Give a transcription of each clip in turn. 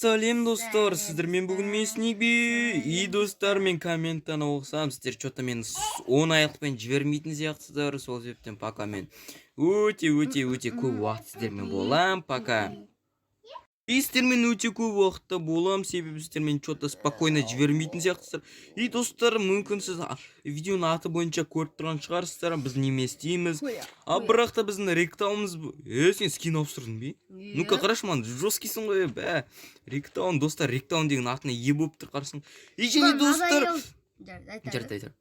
Сәлем достар, сіздермен бүгін мен Снегби. И достар, мен комменттан оқысам, сіздер что-то мен 10 айлықпен жібермейтін сияқтысыздар. Сол себептен пока мен өте көп уақыт сіздермен болам. Пока. И сіздермен өте көп уақытта болам, себебі сіздермен что-то спокойно жібермейтін сияқтысыздар. И достар, мүмкін сіз видеоның аты бойынша көріп тұрған шығарсыздар, біз неме істейміз. Бірақ та біздің ректауымыз... сен скин ауыстырдың бе? Ну-ка қарашы, ман, жесткийсің ғой, бә. Ректаун, достар, ректаун деген атына ие болып тұр, қарасың. И және достар... Жарты.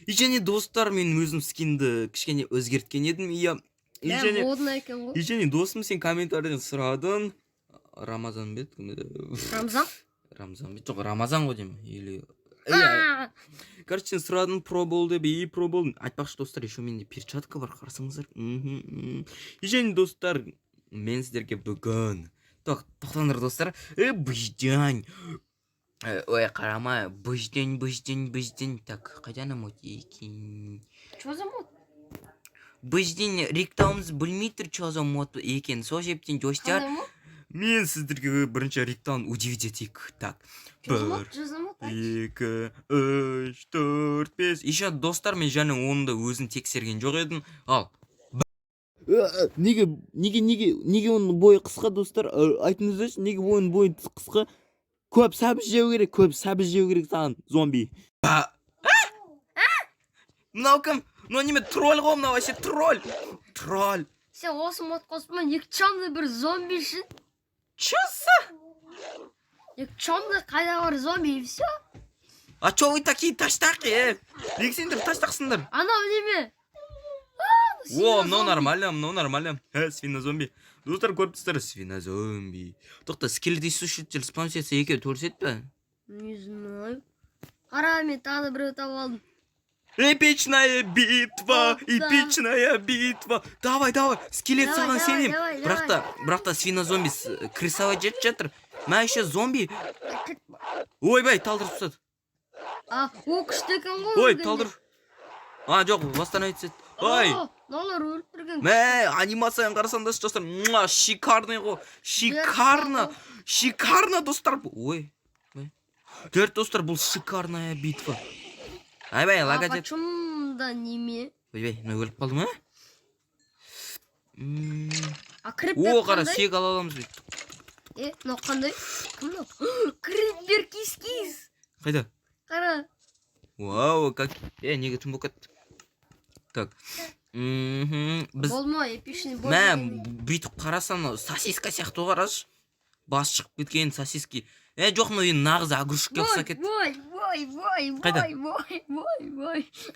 И және достар, мен өзім скинді кішкене өзгерткен едім. И және досым, сен комментариядан сұрадың. Рамазан бет? Рамазан бет? Жоқ, Рамазан ғой деймін. Или... Короче, сен сұрадың, про бол деп, про болдың. Айтпақшы, достар, еще менде перчатка бар, қарасыңыздар. И және достар, мен сіздерге бүгін... Тоқтаңдар, достар. Бұжден. Ой, қарама. Бұжден. Так, қайдан мод екен? Чо за мод? Бұжден, ректауымыз білмей тұр, чо за мод екен. Сол жептен, достар. Мен сіздерге бірінші ректаун удивить етейік. Так. 1, 2, 3, 4, 5. Еще достар, мен және оны да өзін тексерген жоқ едім. Ал. Неге оның бойы қысқа, достар? Айтыңыздаршы, неге оның бойы қысқа? Көп сәбіз жеу керек саған, зомби. Мынау кім? Мынау неме тролль ғой, мынау вообще тролль. Сен осы мод қосып, никчемный бір зомбишін. Чоса? Никчемный қайда бар зомби, и все. А чё вы такие таштаки, Неге сендер таштақсыңдар? Анау неме? О, мынау нормально. Свинозомби. Достар, көріп тұрсыздар, свинозомби. Тоқта, скелетисушитель спамсетсе екеу көрсет пе? Не знаю. Қара, мен тағы біреу тауып алдым. Эпичная битва. Давай, скелет саған сенем. Бірақ та свинозомби крысовать жет жатыр. Мә еще зомби. Ойбай, талдырып тастады. О, күшті екен ғой. Ой, талдырып. Жоқ, восстановить етеді. Ой. Налар өлтірген. Мә, анимацияны қарасаңдаршы, достар. Шикарный ғой. Шикарно, достар. Ой. Дөрт, достар, бұл шикарная битва. Айбай, лага жет. Почему-да неме? Ойбай, мына өліп қалды ма? Криппер қара, сек ала аламыз. Мынау қандай? Кім мынау? Криппер кис. Қайда? Қара. Вау, как... неге түн болып кетті? Так. Болма, эпичный болма. Мә, бүйтіп қарасам, сосиска сияқты қарашы. Бас шығып кеткен сосиски. Жоқ, мынау енді нағыз огуршыққа ұқсап кетті. Вой.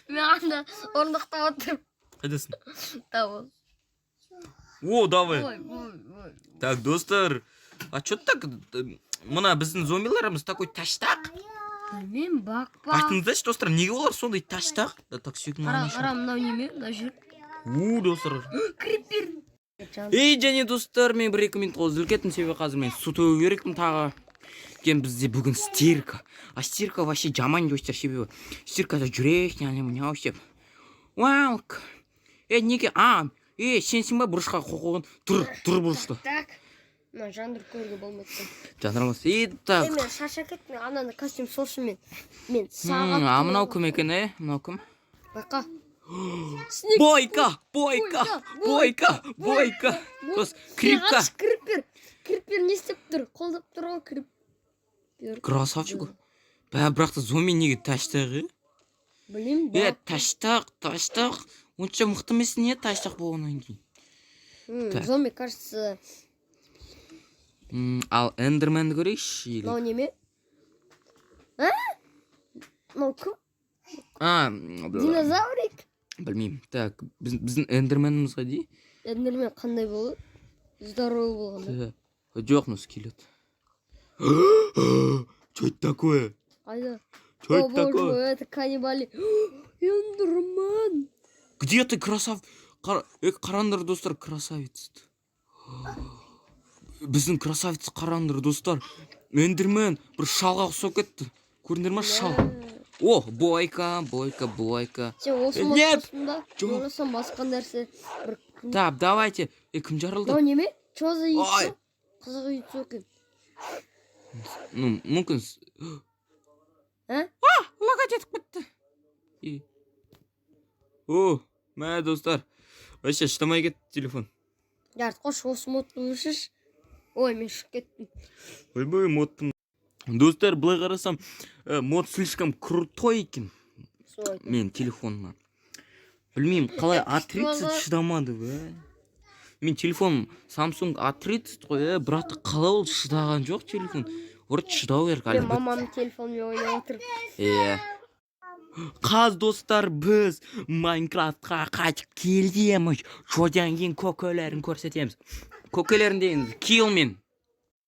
Мен анда орындықтап отырмын. Қайдасың? Давай. О, давай. Вой. Так, достар. Чё так? Мына біздің зомбиларымыз такой таштақ. Білмеймін, бақпа. Айтыңыздаршы, достар, неге олар сондай таштақ? Так, сүйік маған Қара, мынау неме? Мынау жүр. Достар. Криппер. Және достар, мен бір рекомент қозыр кеттім, себебі қазір мен су төгу керекпін тағы. Бізде бүгін стирка. Стирка вообще жаман достар, себебі стиркада жүрек, не вообще. Вау. Неге? Сенсің ба бұрышқа қоқылған? Тұр бұрышта. Так. Мына жандыр көруге болмайды. Жандырмас. Так. Мен шаша кеттім, ананы костюм солшы мен сағат. Мынау кім екен, мынау кім? Байқа. Бойка. Крипка. Криппер не істеп тұр? Қолдап тұр ғой криппер. Красавчик. Бірақ та зомби неге таштағы? Білем, таштақ. Онша мықты емес не таштақ болғаннан кейін? Зомби, кажется... Ал эндерменді көрейші? Мынау неме? Мынау кім? Динозаврик? Білмеймін. Так, біздің эндерменімізға дей? Эндермен қандай болды? Здоровый болғанда. Жоқ, ну скелет. Что это такое? Айда. Что это такое? Это каннибали. Эндермен. Где ты, красав? Қараңдар, достар, красавец. Біздің красавец қараңдар, достар. Эндермен бір шалға ұқсап кетті. Көрдіңдер ма, шал? О, бойка. Сен осы модсында ойласам басқа нәрсе. Так, давайте. Кім жарылды? Мынау неме? Чо за яйцо? Қызық яйцо екен. Ну, мүмкін лага жетіп кетті. О, мә достар. Вообще шыдамай кетті телефон. Жарты қош осы модты өшіш. Ой, мен шығып кеттім. Ойбай, модтың. Достар, былай қарасам, мод слишком крутой екен. Мен телефонымнан. Білмеймін, қалай A30 шыдамады, бә. Мен телефон Samsung A30 қой, бірақ қалай ол шыдаған жоқ телефон. Вроде шыдау керек. Мен мамамның телефонымен ойнап отырып. Қаз достар, біз Майнкрафтқа қайтып келдіміз. Содан кейін көкелерін көрсетеміз. Көкелерін дейміз, килмен.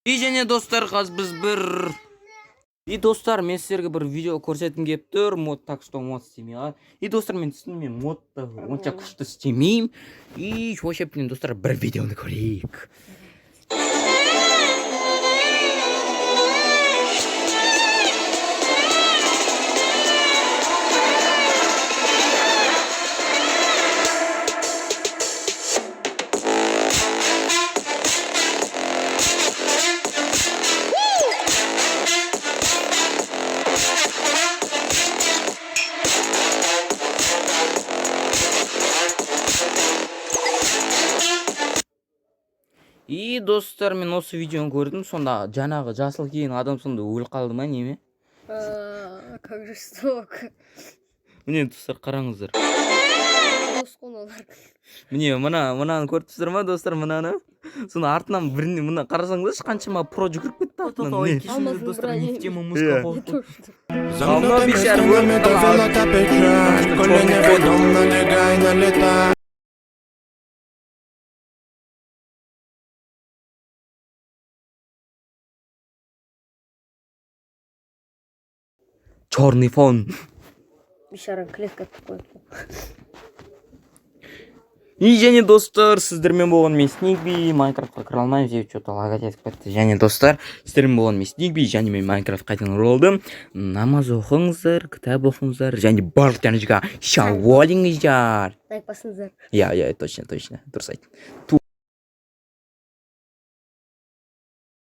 Және достар, қаз біз бір... достар, мен сіздерге бір видео көрсетім кеп тұр. Мод, так что мод істемей. Достар, мен түсінмеймін, модты онша күшті істемеймін. Вообще, достар, бір видеоны көрейік. Достар, мен осы видеоны көрдім, сонда жаңағы жасыл киген адам сонда өліп қалды ма, неме? Как жестоко. Міне, достар, қараңыздар. Дос қоналар. Міне, мынаны көріп тұрсыздар ма, достар, мынаны? Сонда артынан біріне мына қарасаңыздаршы, қаншама про жүгіріп кетті артынан. Достар, не в тему музыка қойды. Давно бишар өліп. Черный фон. Бишаран клетка қойып. Және достар, сіздермен болған мен Снегби, Майнкрафтқа кіре алмаймын, деп что-то лагать етіп кетті. Және достар, сіздермен болған мен Снегби, және мен Майнкрафт қайтадан оралдым. Намаз оқыңыздар, кітап оқыңыздар, және барлықтарыңызға шау болыңыздар. Лайк басыңыздар. Точно, дұрыс айттың.